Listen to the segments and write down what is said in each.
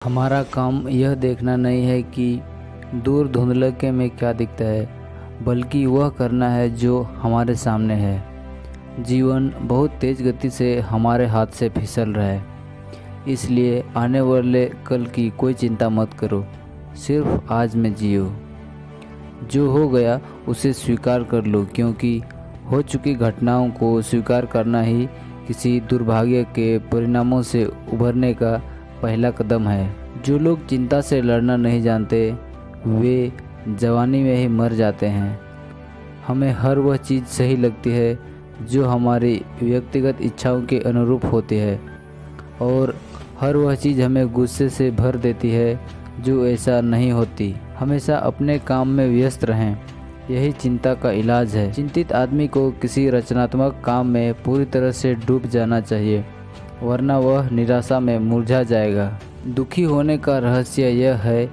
हमारा काम यह देखना नहीं है कि दूर धुंधलके में क्या दिखता है, बल्कि वह करना है जो हमारे सामने है। जीवन बहुत तेज़ गति से हमारे हाथ से फिसल रहा है, इसलिए आने वाले कल की कोई चिंता मत करो, सिर्फ आज में जियो। जो हो गया उसे स्वीकार कर लो, क्योंकि हो चुकी घटनाओं को स्वीकार करना ही किसी दुर्भाग्य के परिणामों से उभरने का पहला कदम है। जो लोग चिंता से लड़ना नहीं जानते वे जवानी में ही मर जाते हैं। हमें हर वह चीज़ सही लगती है जो हमारी व्यक्तिगत इच्छाओं के अनुरूप होती है, और हर वह चीज़ हमें गुस्से से भर देती है जो ऐसा नहीं होती। हमेशा अपने काम में व्यस्त रहें, यही चिंता का इलाज है। चिंतित आदमी को किसी रचनात्मक काम में पूरी तरह से डूब जाना चाहिए, वरना वह निराशा में मुरझा जाएगा। दुखी होने का रहस्य यह है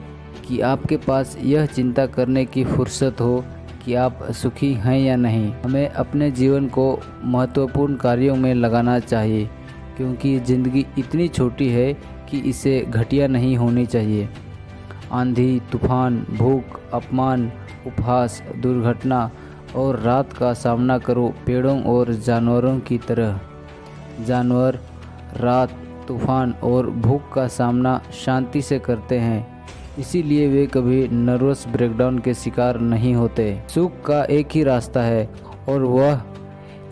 कि आपके पास यह चिंता करने की फुर्सत हो कि आप सुखी हैं या नहीं। हमें अपने जीवन को महत्वपूर्ण कार्यों में लगाना चाहिए, क्योंकि ज़िंदगी इतनी छोटी है कि इसे घटिया नहीं होनी चाहिए। आंधी, तूफान, भूख, अपमान, उपहास, दुर्घटना और रात का सामना करो पेड़ों और जानवरों की तरह। जानवर रात, तूफान और भूख का सामना शांति से करते हैं, इसीलिए वे कभी नर्वस ब्रेकडाउन के शिकार नहीं होते। सुख का एक ही रास्ता है, और वह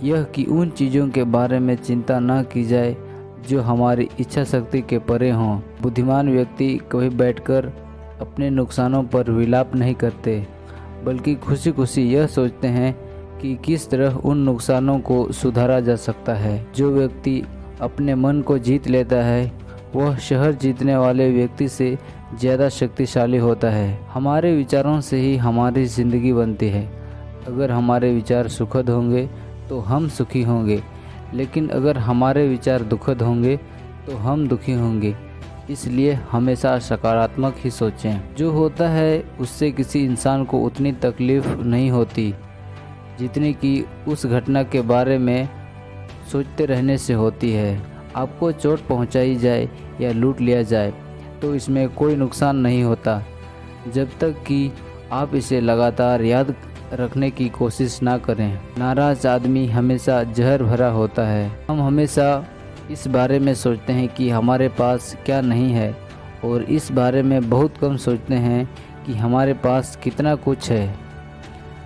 यह कि उन चीज़ों के बारे में चिंता न की जाए जो हमारी इच्छा शक्ति के परे हों। बुद्धिमान व्यक्ति कभी बैठकर अपने नुकसानों पर विलाप नहीं करते, बल्कि खुशी खुशी यह सोचते हैं कि किस तरह उन नुकसानों को सुधारा जा सकता है। जो व्यक्ति अपने मन को जीत लेता है वह शहर जीतने वाले व्यक्ति से ज़्यादा शक्तिशाली होता है। हमारे विचारों से ही हमारी ज़िंदगी बनती है। अगर हमारे विचार सुखद होंगे तो हम सुखी होंगे, लेकिन अगर हमारे विचार दुखद होंगे तो हम दुखी होंगे। इसलिए हमेशा सकारात्मक ही सोचें। जो होता है उससे किसी इंसान को उतनी तकलीफ़ नहीं होती जितनी कि उस घटना के बारे में सोचते रहने से होती है। आपको चोट पहुंचाई जाए या लूट लिया जाए तो इसमें कोई नुकसान नहीं होता, जब तक कि आप इसे लगातार याद रखने की कोशिश ना करें। नाराज़ आदमी हमेशा जहर भरा होता है। हम हमेशा इस बारे में सोचते हैं कि हमारे पास क्या नहीं है, और इस बारे में बहुत कम सोचते हैं कि हमारे पास कितना कुछ है।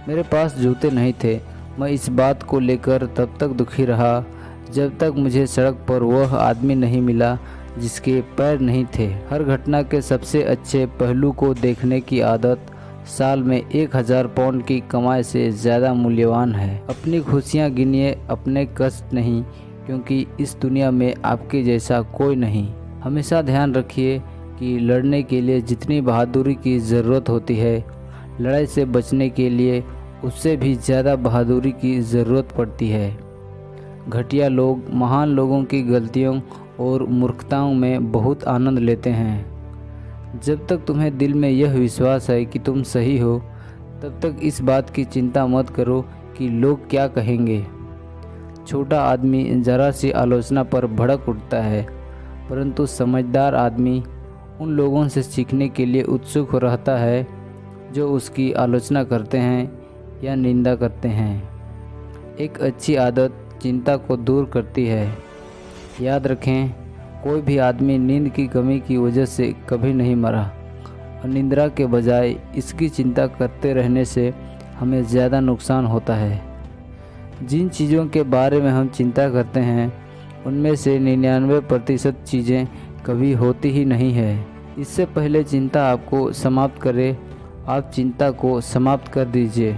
मेरे पास जूते नहीं थे, मैं इस बात को लेकर तब तक दुखी रहा जब तक मुझे सड़क पर वह आदमी नहीं मिला जिसके पैर नहीं थे। हर घटना के सबसे अच्छे पहलू को देखने की आदत साल में 1000 पाउंड की कमाई से ज़्यादा मूल्यवान है। अपनी खुशियाँ गिनिए, अपने कष्ट नहीं, क्योंकि इस दुनिया में आपके जैसा कोई नहीं। हमेशा ध्यान रखिए कि लड़ने के लिए जितनी बहादुरी की ज़रूरत होती है, लड़ाई से बचने के लिए उससे भी ज़्यादा बहादुरी की ज़रूरत पड़ती है। घटिया लोग महान लोगों की गलतियों और मूर्खताओं में बहुत आनंद लेते हैं। जब तक तुम्हें दिल में यह विश्वास है कि तुम सही हो, तब तक इस बात की चिंता मत करो कि लोग क्या कहेंगे। छोटा आदमी जरा सी आलोचना पर भड़क उठता है, परंतु समझदार आदमी उन लोगों से सीखने के लिए उत्सुक रहता है जो उसकी आलोचना करते हैं या निंदा करते हैं। एक अच्छी आदत चिंता को दूर करती है। याद रखें, कोई भी आदमी नींद की कमी की वजह से कभी नहीं मरा, और निंद्रा के बजाय इसकी चिंता करते रहने से हमें ज़्यादा नुकसान होता है। जिन चीज़ों के बारे में हम चिंता करते हैं उनमें से 99% चीज़ें कभी होती ही नहीं है। इससे पहले चिंता आपको समाप्त करे, आप चिंता को समाप्त कर दीजिए।